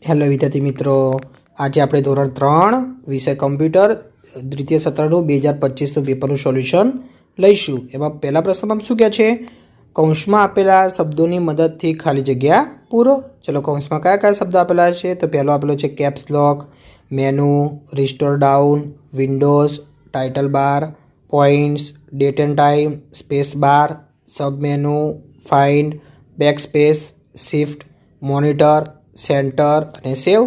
Hello વિદ્યાર્થી મિત્રો, આજે આપણે ધોરણ 3 વિષય કમ્પ્યુટર દ્વિતીય સત્રનું 2025નું પેપરનું સોલ્યુશન લઈશું। એમાં પહેલા પ્રશ્નમાં શું કહે છે? કૌંસમાં આપેલા શબ્દોની મદદથી ખાલી જગ્યા પૂરો। ચલો, કૌંસમાં કયા કયા શબ્દ આપેલા છે? તો પહેલો આપેલો છે કેપ્સ લોક, menu, restore down, Windows, title બાર, points, date end time, space bar, sub menu, find, back space, shift, monitor, centre અને સેવ,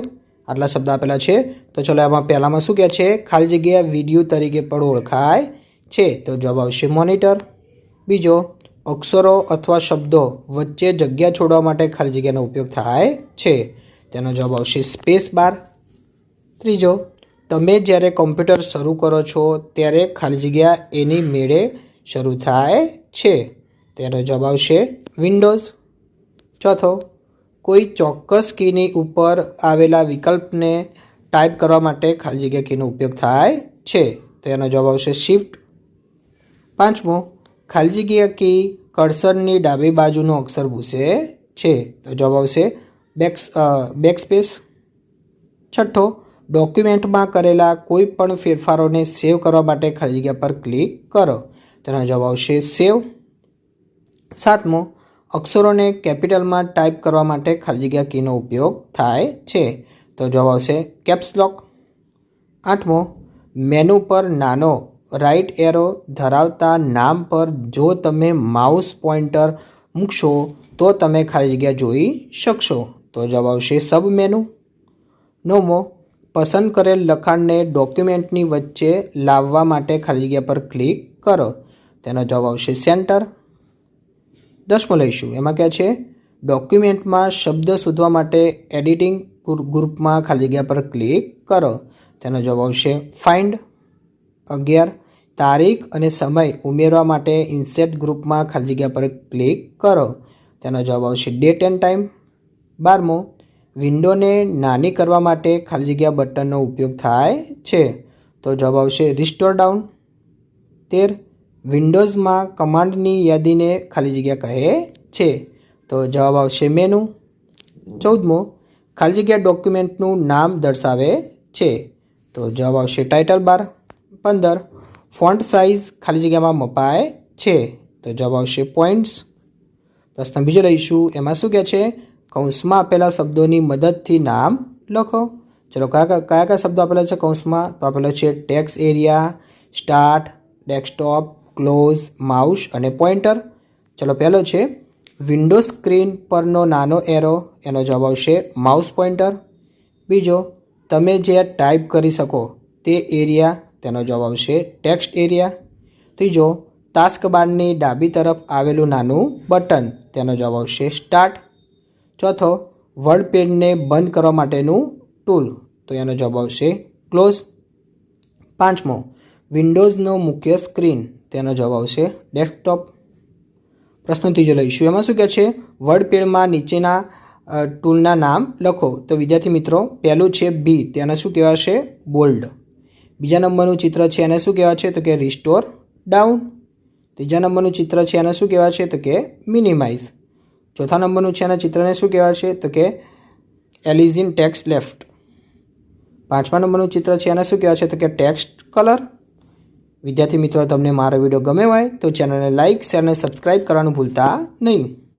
આટલા શબ્દ આપેલા છે। તો ચલો, એમાં પહેલામાં શું કહે છે? ખાલી જગ્યા વિડીયો તરીકે પણ ઓળખાય છે, તો જવાબ આવશે મોનિટર। બીજો, અક્ષરો અથવા શબ્દો વચ્ચે જગ્યા છોડવા માટે ખાલી જગ્યાનો ઉપયોગ થાય છે, તેનો જવાબ આવશે સ્પેસ બાર। ત્રીજો, તમે જ્યારે કમ્પ્યુટર શરૂ કરો છો ત્યારે ખાલી જગ્યા એની મેળે શરૂ થાય છે, તેનો જવાબ આવશે વિન્ડોઝ। ચોથો, કોઈ ચોક્કસ કીની ઉપર આવેલા વિકલ્પને ટાઈપ કરવા માટે ખાલી જગ્યા કીનો ઉપયોગ થાય છે, તો એનો જવાબ આવશે શિફ્ટ। પાંચમો, ખાલી જગ્યા કી કર્સરની ડાબી બાજુનો અક્ષર ભૂસે છે, તો જવાબ આવશે બેકસ્પેસ। છઠ્ઠો, ડોક્યુમેન્ટમાં કરેલા કોઈ પણ ફેરફારોને સેવ કરવા માટે ખાલી જગ્યા પર ક્લિક કરો, તેનો જવાબ આવશે સેવ। સાતમો, અક્ષરોને કેપિટલમાં ટાઈપ કરવા માટે ખાલી જગ્યા કીનો ઉપયોગ થાય છે, તો જવાબ આવશે કેપ્સ લોક। આઠમો, મેનુ પર નાનો રાઇટ એરો ધરાવતા નામ પર જો તમે માઉસ પોઇન્ટર મૂકશો તો તમે ખાલી જગ્યા જોઈ શકશો, તો જવાબ આવશે સબ મેનુ। નવમો, પસંદ કરેલ લખાણને ડોક્યુમેન્ટની વચ્ચે લાવવા માટે ખાલી જગ્યા પર ક્લિક કરો, તેનો જવાબ આવશે સેન્ટર। 10મો લઈશું, એમાં કહે છે ડોક્યુમેન્ટમાં શબ્દ શોધવા માટે એડિટિંગ ગ્રુપમાં ખાલી જગ્યા પર ક્લિક કરો, તેનો જવાબ આવશે ફાઇન્ડ। 11, તારીખ અને સમય ઉમેરવા માટે ઇન્સર્ટ ગ્રુપમાં ખાલી જગ્યા પર ક્લિક કરો, તેનો જવાબ આવશે ડેટ એન્ડ ટાઈમ। 12મો, વિન્ડોને નાની કરવા માટે ખાલી જગ્યા બટનનો ઉપયોગ થાય છે, તો જવાબ આવશે રિસ્ટોર ડાઉન। 13, વિન્ડોઝમાં કમાન્ડની યાદીને ખાલી જગ્યા કહે છે, તો જવાબ આવશે મેનુ। 14મો, ખાલી જગ્યા ડોક્યુમેન્ટનું નામ દર્શાવે છે, તો જવાબ આવશે ટાઇટલ બાર। 15, ફોન્ટ સાઇઝ ખાલી જગ્યામાં મપાય છે, તો જવાબ આવશે પોઇન્ટ્સ। પ્રશ્ન બીજો લઈશું, એમાં શું કહે છે? કૌંસમાં આપેલા શબ્દોની મદદથી નામ લખો। ચલો, કયા કયા શબ્દો આપેલા છે કૌંસમાં? તો આપેલો છે text area, start, desktop, close, mouse અને પોઇન્ટર। ચલો, પહેલો છે વિન્ડોઝ સ્ક્રીન પરનો નાનો એરો, એનો જવાબ આવશે માઉસ પોઇન્ટર। બીજો, તમે જે ટાઈપ કરી શકો તે એરિયા, તેનો જવાબ આવશે ટેક્સ્ટ એરિયા। ત્રીજો, ટાસ્ક બારની ડાબી તરફ આવેલું નાનું બટન, તેનો જવાબ આવશે સ્ટાર્ટ। ચોથો, વર્ડ પેડને બંધ કરવા માટેનું ટૂલ, તો એનો જવાબ આવશે ક્લોઝ। પાંચમો, વિન્ડોઝનો મુખ્ય સ્ક્રીન, તેનો જવાબ આવશે ડેસ્કટોપ। પ્રશ્ન ત્રીજો લઈશું, એમાં શું કહે છે? વર્ડ પેડમાં નીચેના ટૂલના નામ લખો। તો વિદ્યાર્થી મિત્રો, પહેલું છે બી, તેને શું કહેવાશે? બોલ્ડ। બીજા નંબરનું ચિત્ર છે એને શું કહેવાશે? તો કે રિસ્ટોર ડાઉન। ત્રીજા નંબરનું ચિત્ર છે એને શું કહેવાશે? તો કે મિનિમાઇઝ। ચોથા નંબરનું છે એના ચિત્રને શું કહેવાશે? તો કે એલિઝિન ટેક્સ્ટ લેફ્ટ। પાંચમા નંબરનું ચિત્ર છે એને શું કહેવાશે? તો કે ટેક્સ્ટ કલર। વિદ્યાર્થી મિત્રો, તમને મારો વિડીયો ગમે હોય તો ચેનલને લાઇક, શેર અને સબસ્ક્રાઈબ કરવાનું ભૂલતા નહીં।